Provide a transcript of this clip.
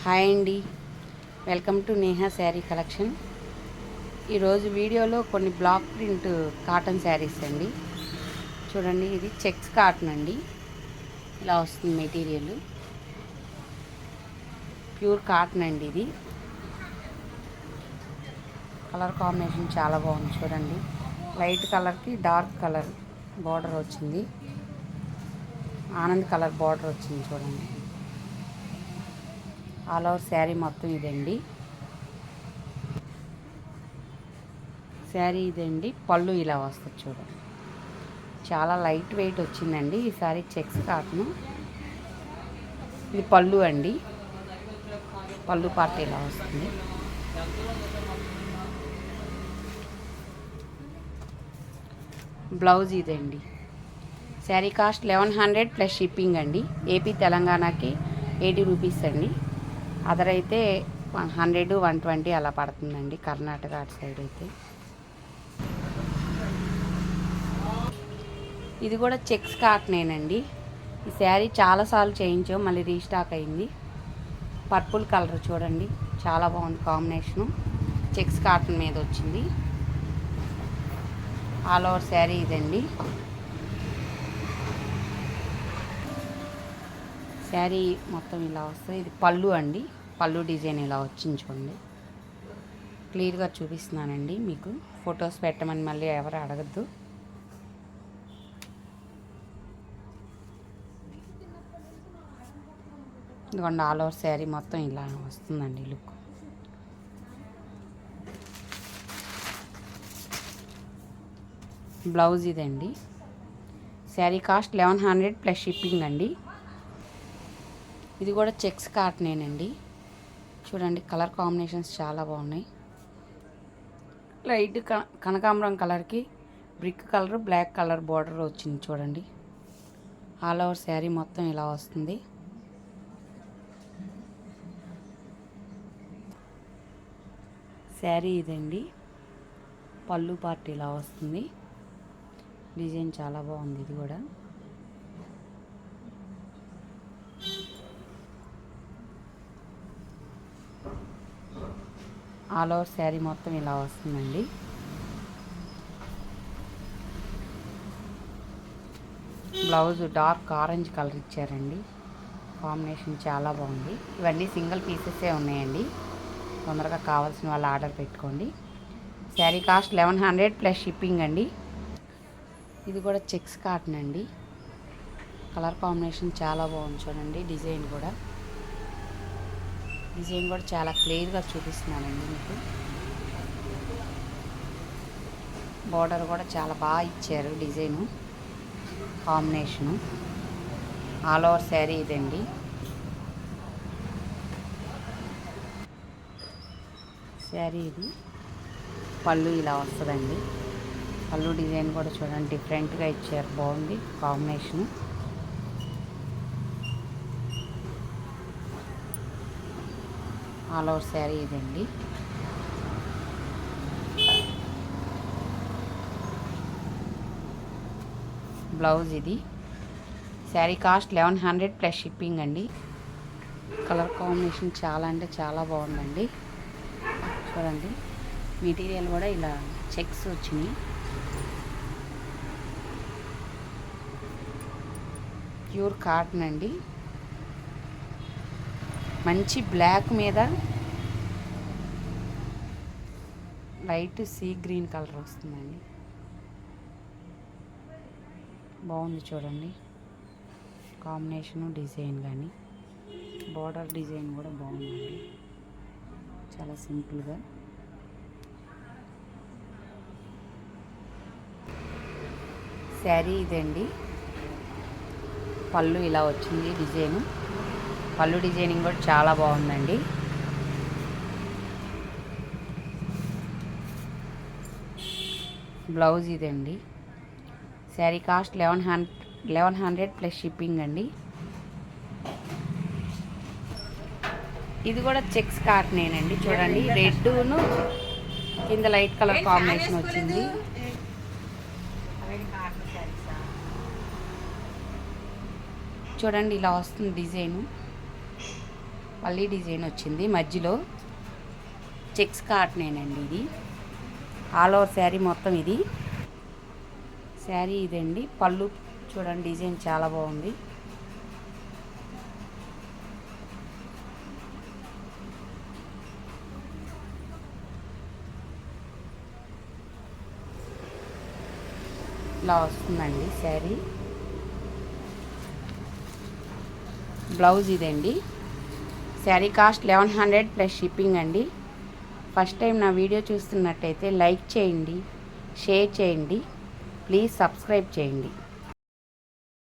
Hi అండి, welcome to Neha sari collection. ఈరోజు వీడియోలో కొన్ని బ్లాక్ ప్రింట్ కాటన్ శారీస్ అండి. చూడండి, ఇది చెక్స్ కాటన్ అండి. ఇలా వస్తుంది మెటీరియల్. ప్యూర్ కాటన్ అండి. ఇది కలర్ కాంబినేషన్ చాలా బాగుంది. చూడండి, లైట్ కలర్కి డార్క్ కలర్ బార్డర్ వచ్చింది. ఆనంద్ కలర్ బార్డర్ వచ్చింది. చూడండి, ఆల్ ఓవర్ శారీ మొత్తం ఇదండి. శారీ ఇదండి. పళ్ళు ఇలా వస్తుంది. చూడండి, చాలా లైట్ వెయిట్ వచ్చిందండి ఈ శారీ. Checks cotton. ఇది పళ్ళు అండి. పళ్ళు పార్ట్ ఇలా వస్తుంది. బ్లౌజ్ ఇదండి. శారీ కాస్ట్ 1100 ప్లస్ షిప్పింగ్ అండి. ఏపీ తెలంగాణకి 80 రూపీస్ అండి. అదర్ అయితే 100 120 అలా పడుతుందండి. కర్ణాటక అటు సైడ్ అయితే. ఇది కూడా చెక్స్ కాటనేనండి. ఈ శారీ చాలాసార్లు చేయించాం, మళ్ళీ రీస్టాక్ అయింది. పర్పుల్ కలర్ చూడండి, చాలా బాగుంది కాంబినేషను. చెక్స్ కాటన్ మీద వచ్చింది. ఆల్ ఓవర్ శారీ ఇదండి. శారీ మొత్తం ఇలా వస్తుంది. ఇది పళ్ళు అండి. పళ్ళు డిజైన్ ఇలా వచ్చింది. చూడండి, క్లియర్గా చూపిస్తున్నానండి మీకు. ఫొటోస్ పెట్టమని మళ్ళీ ఎవరు అడగద్దు. ఇదిగోండి, ఆల్ ఓవర్ శారీ మొత్తం ఇలా వస్తుందండి లుక్. బ్లౌజ్ ఇదండి. శారీ కాస్ట్ 1100 ప్లస్ షిప్పింగ్ అండి. ఇది కూడా చెక్స్ కాటనేనండి. చూడండి, కలర్ కాంబినేషన్స్ చాలా బాగున్నాయి. లైట్ కనకాంబరం కలర్కి brick colour, black colour border వచ్చింది. చూడండి, ఆల్ ఓవర్ శారీ మొత్తం ఇలా వస్తుంది. శారీ ఇదండి. పళ్ళు పార్ట్ ఇలా వస్తుంది. డిజైన్ చాలా బాగుంది. ఇది కూడా ఆల్ ఓవర్ శారీ మొత్తం ఇలా వస్తుందండి. బ్లౌజ్ డార్క్ ఆరెంజ్ కలర్ ఇచ్చారండి. కాంబినేషన్ చాలా బాగుంది. ఇవన్నీ సింగిల్ పీసెసే ఉన్నాయండి. తొందరగా కావాల్సిన వాళ్ళు ఆర్డర్ పెట్టుకోండి. శారీ కాస్ట్ 1100 ప్లస్ షిప్పింగ్ అండి. ఇది కూడా చెక్స్ కాటన్ అండి. కలర్ కాంబినేషన్ చాలా బాగుంది. చూడండి, డిజైన్ కూడా చాలా క్లియర్గా చూపిస్తున్నానండి మీకు. బార్డర్ కూడా చాలా బాగా ఇచ్చారు. Design combination. All over sari ఇదండి. శారీ ఇది. పళ్ళు ఇలా వస్తుందండి. పళ్ళు డిజైన్ కూడా చూడండి, డిఫరెంట్గా ఇచ్చారు. బాగుంది కాంబినేషను. ఆల్ ఓవర్ శారీ ఇదండి. బ్లౌజ్ ఇది. శారీ కాస్ట్ 1100 ప్లస్ షిప్పింగ్ అండి. కలర్ కాంబినేషన్ చాలా అంటే చాలా బాగుందండి. చూడండి, మెటీరియల్ కూడా ఇలా చెక్స్ వచ్చినాయి. ప్యూర్ కాటన్ అండి. మంచి బ్లాక్ మీద లైట్ సీ గ్రీన్ కలర్ వస్తుందండి. బాగుంది. చూడండి, కాంబినేషను, డిజైన్ కానీ బార్డర్ డిజైన్ కూడా బాగుందండి. చాలా సింపుల్గా. శారీ ఇదండి. పళ్ళు ఇలా వచ్చింది. డిజైను, పళ్ళు డిజైనింగ్ కూడా చాలా బాగుందండి. బ్లౌజ్ ఇదండి. శారీ కాస్ట్ 1100 ప్లస్ షిప్పింగ్ అండి. ఇది కూడా చెక్స్ కాటనేనండి. చూడండి, రెడ్ను కింద లైట్ కలర్ కాంబినేషన్ వచ్చింది. చూడండి, ఇలా వస్తుంది డిజైను. పల్లీ డిజైన్ వచ్చింది, మధ్యలో చెక్స్ కాటనేనండి ఇది. ఆల్ ఓవర్ శారీ మొత్తం ఇది. శారీ ఇదండి. పళ్ళు చూడండి, డిజైన్ చాలా బాగుంది. ఇలా వస్తుందండి శారీ. బ్లౌజ్ ఇదండి. శారీ కాస్ట్ 1100 ప్లస్ షిప్పింగ్ అండి. ఫస్ట్ టైం నా వీడియో చూస్తున్నట్టయితే లైక్ చేయండి, షేర్ చేయండి, ప్లీజ్ సబ్స్క్రైబ్ చేయండి.